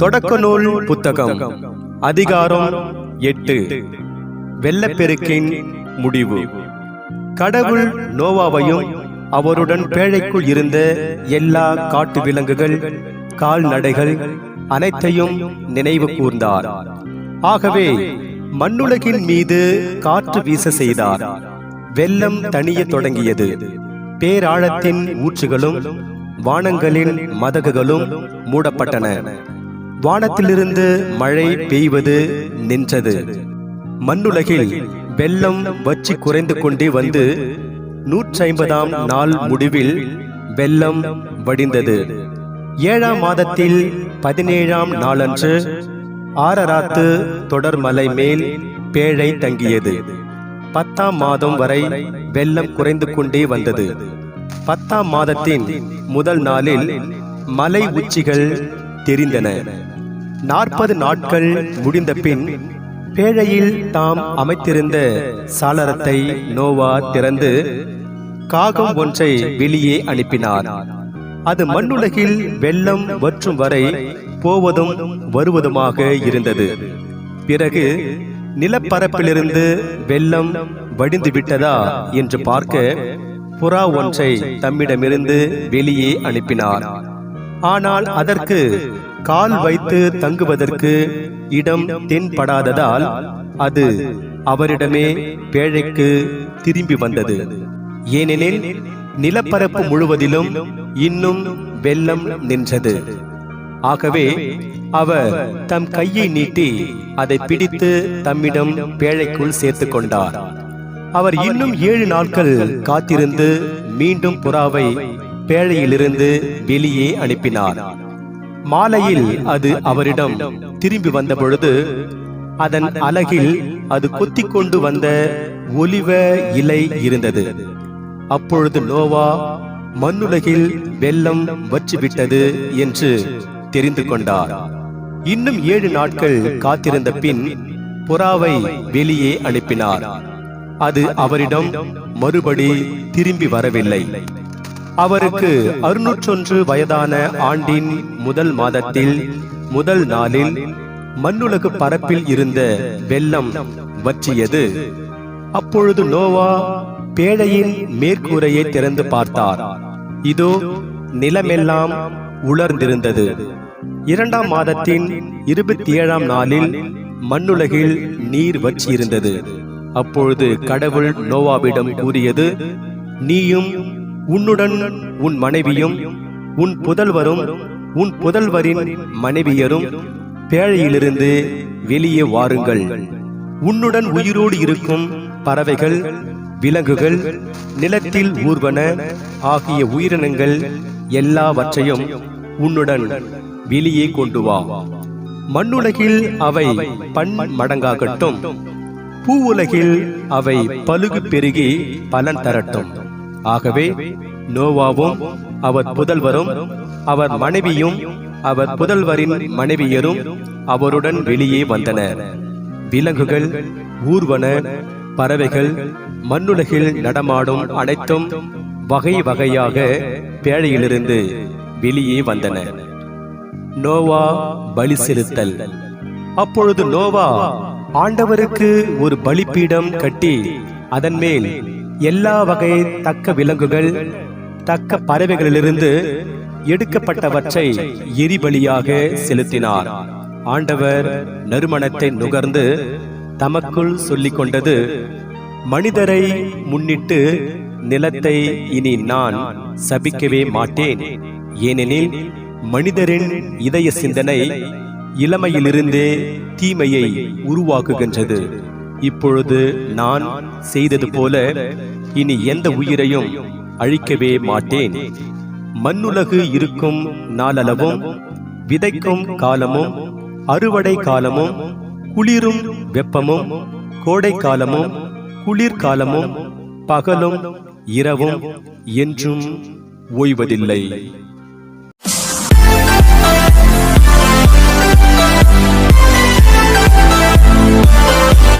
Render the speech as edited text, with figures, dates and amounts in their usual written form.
தொடக்க நூல் புத்தகம் அதிகாரம் 8. வெள்ளப்பெருக்கின் முடிவு. கடவுள் நோவாவையும் அவருடன் பேழைக்குள் இருந்த எல்லா காட்டு விலங்குகள், கால்நடைகள் அனைத்தையும் நினைவு கூர்ந்தார். ஆகவே மண்ணுலகின் மீது காற்று வீச செய்தார். வெள்ளம் தணிய தொடங்கியது. பேராழத்தின் ஊற்றுகளும் வானங்களின் மதகுகளும் மூடப்பட்டன. வானத்திலிருந்து மழை பெய்வது நின்றது. மண்ணுலகில் வெள்ளம் வற்றி குறைந்து கொண்டே வந்து 150ஆம் நாள் முடிவில் வெள்ளம் வடிந்தது. 7ஆம் மாதத்தில் 17ஆம் நாளன்று ஆரராத்து தொடர்மலை மேல் பேழை தங்கியது. 10ஆம் மாதம் வரை வெள்ளம் குறைந்து கொண்டே வந்தது. 10ஆம் மாதத்தின் முதல் நாளில் மலை உச்சிகள் தெரிந்தன. 40 நாட்கள் முடிந்த பின் பேழையில் தாம் அமைத்திருந்த சாளரத்தை நோவா திறந்து காகம் ஒன்றை வெளியே அனுப்பினார். அது மண்ணுலகில் வெள்ளம் வற்றும் வரை போவதும் வருவதுமாக இருந்தது. பிறகு நிலப்பரப்பிலிருந்து வெள்ளம் வடிந்து விட்டதா என்று பார்க்க புறா ஒன்றை தம்மிடமிருந்து வெளியே அனுப்பினார். ஆனால் அதற்கு கால் வைத்து தங்குவதற்கு இடம் தென்படாததால் அது அவரிடமே பேழைக்கு திரும்பி வந்தது. ஏனெனில் நிலப்பரப்பு முழுவதிலும் இன்னும் வெள்ளம் நின்றது. ஆகவே அவர் தம் கையை நீட்டி அதை பிடித்து தம்மிடம் பேழைக்குள் சேர்த்து கொண்டார். அவர் இன்னும் 7 நாட்கள் காத்திருந்து மீண்டும் புறாவை பேழையிலிருந்து வெளியே அனுப்பினார். மாலையில் அது அவரிடம் திரும்பி வந்த பொழுது அதன் அலகில் அது கொத்திக் கொண்டு வந்த ஒலிவ இலை இருந்தது. அப்பொழுது நோவா மண்ணுலகில் வெள்ளம் வற்றிவிட்டது என்று தெரிந்து கொண்டார். இன்னும் 7 நாட்கள் காத்திருந்த பின் புறாவை வெளியே அனுப்பினார். அது அவரிடம் மறுபடி திரும்பி வரவில்லை. அவருக்கு 601 வயதான ஆண்டின் முதல் மாதத்தில் முதல் நாளில் மண்ணுலகு பரப்பில் இருந்த வெள்ளம் வற்றியது. அப்பொழுது நோவா பேழையின் மேற்கூரையை திறந்து பார்த்தார். இதோ நிலமெல்லாம் உலர்ந்திருந்தது. 2ஆம் மாதத்தின் 27ஆம் நாளில் மண்ணுலகில் நீர் வற்றியிருந்தது. அப்பொழுது கடவுள் நோவாவிடம் கூறியது, நீயும் உன்னுடன் உன் மனைவியும் உன் புதல்வரும் உன் புதல்வரின் மனைவியரும் பேழையிலிருந்து வெளியே வாருங்கள். உன்னுடன் உயிரோடு இருக்கும் பறவைகள், விலங்குகள், நிலத்தில் ஊர்வன ஆகிய உயிரினங்கள் எல்லாவற்றையும் உன்னுடன் வெளியே கொண்டு வா. மண்ணுலகில் அவை பன்மடங்காகட்டும். பூவுலகில் அவை பலுகு பெருகி பலன் தரட்டும். ஆகவே நோவாவும் அவர் புதல்வரும் அவர் மனைவியும் அவர் புதல்வரின் மனைவியரும் அவருடன் வெளியே வந்தனர். விலங்குகள், ஊர்வன, பறவைகள், மண்ணுலகில் நடமாடும் அனைத்தும் வகை வகையாக பேழையிலிருந்து வெளியே வந்தன. நோவா பலி செலுத்தல். அப்பொழுது நோவா ஆண்டவருக்கு ஒரு பலிபீடம் கட்டி அதன் மேல் எல்லா வகை தக்க விலங்குகள், தக்க பறவைகளிலிருந்து எடுக்கப்பட்டவற்றை எரிபலியாக செலுத்தினார். ஆண்டவர் நறுமணத்தை நுகர்ந்து தமக்குள் சொல்லிக் கொண்டது, மனிதரை முன்னிட்டு நிலத்தை இனி நான் சபிக்கவே மாட்டேன். ஏனெனில் மனிதரின் இதய சிந்தனை இளமையிலிருந்தே தீமையை உருவாக்குகின்றது. இப்பொழுது நான் செய்தது போல இனி எந்த உயிரையும் அழிக்கவே மாட்டேன். மண்ணுலகு இருக்கும் நாளளவும், விதைக்கும் காலமும், அறுவடை காலமும், குளிரும் வெப்பமும், கோடை காலமும், குளிர்காலமும், பகலும் இரவும் என்றும் ஓய்வதில்லை.